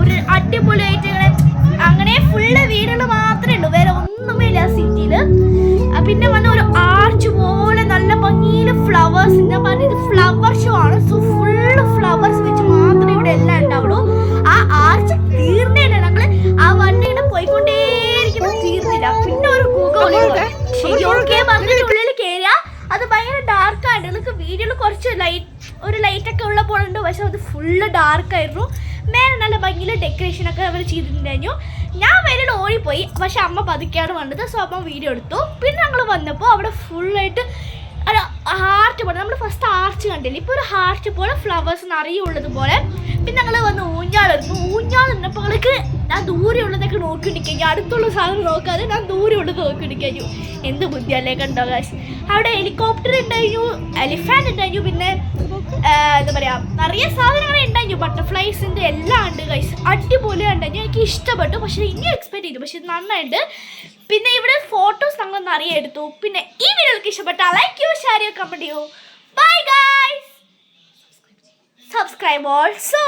ഒരു അടിപൊളിയായിട്ട് ഇങ്ങനെ അങ്ങനെ ഫുള്ള് വീടുകൾ മാത്രമേ ഉള്ളൂ, വേറെ ഒന്നുമേ ഇല്ല സിറ്റിയിൽ. പിന്നെ വന്ന ഒരു ആർച്ച് പോലെ നല്ല ഭംഗിയിൽ ഫ്ലവേഴ്സ്, ഞാൻ പറഞ്ഞത് ഫ്ലവർ ഷോ ആണ്. സോ ഫുള്ള് ഫ്ലവേഴ്സ് വെച്ച് മാത്രമേ ഇവിടെ എല്ലാം ഉണ്ടാവുള്ളൂ. ആ ആർച്ച് തീർന്നില്ല, ഞങ്ങൾ ആ വണ്ടിയുടെ പോയിക്കൊണ്ടേയിരിക്കുമ്പോൾ തീർന്നില്ല. പിന്നെ ഒരു ഉള്ളിൽ കയറിയ അത് ഭയങ്കര ഡാർക്കായിട്ട് നിങ്ങൾക്ക് വീഡിയോയിൽ കുറച്ച് ഒരു ലൈറ്റൊക്കെ ഉള്ള പോലുണ്ട്, പക്ഷെ അത് ഫുള്ള് ഡാർക്കായിരുന്നു. മേലെ നല്ല ഭംഗിയിൽ ഡെക്കറേഷനൊക്കെ അവർ ചെയ്തിട്ടുണ്ടായിരുന്നു. ഞാൻ മേലെ ഓടിപ്പോയി, പക്ഷെ അമ്മ പതുക്കെയാണ് വന്നത്. സോ അമ്മ വീഡിയോ എടുത്തു. പിന്നെ ഞങ്ങൾ വന്നപ്പോൾ അവിടെ ഫുള്ളായിട്ട് ഒരു ഹാർട്ട് പോലെ, നമ്മൾ ഫസ്റ്റ് ആർച്ച് കണ്ടില്ലേ, ഇപ്പോൾ ഒരു ഹാർട്ട് പോലെ ഫ്ലവേഴ്സ് നിറയെ ഉള്ളതുപോലെ. പിന്നെ ഞങ്ങൾ വന്ന് ഊഞ്ഞാളിരുന്നപ്പോൾ ഞങ്ങൾക്ക് ഞാൻ ദൂരെ ഉള്ളതൊക്കെ നോക്കിണ്ടിരിക്കും, അടുത്തുള്ള സാധനം നോക്കാതെ ഞാൻ ദൂരെ ഉള്ളത് നോക്കിണ്ടിരിക്കു. എന്ത് ബുദ്ധിയല്ലേ കണ്ടോ ഗൈസ്. അവിടെ ഹെലികോപ്റ്റർ ഉണ്ടായിരുന്നു, എലിഫാൻറ്റ് ഉണ്ടായിരുന്നു, പിന്നെ എന്താ പറയുക നിറയെ സാധനങ്ങൾ ഉണ്ടായിരുന്നു, ബട്ടർഫ്ലൈസിൻ്റെ എല്ലാം ഉണ്ട് ഗൈസ്. അടിപൊളിയാണ് ഉണ്ടായിരുന്നു, എനിക്ക് ഇഷ്ടപ്പെട്ടു. പക്ഷേ ഇനി എക്സ്പെക്ട് ചെയ്തു, പക്ഷെ നന്നായിട്ട്. പിന്നെ ഇവിടെ ഫോട്ടോസ് ഞങ്ങൾ നിറയെ എടുത്തു. പിന്നെ ഈ വീഡിയോക്ക് ഇഷ്ടപ്പെട്ടാൽ ലൈക്ക് ചെയ്യൂ, ഷെയർ ചെയ്യൂ, കമൻറ്റ് ചെയ്യൂ. Bye guys, subscribe also.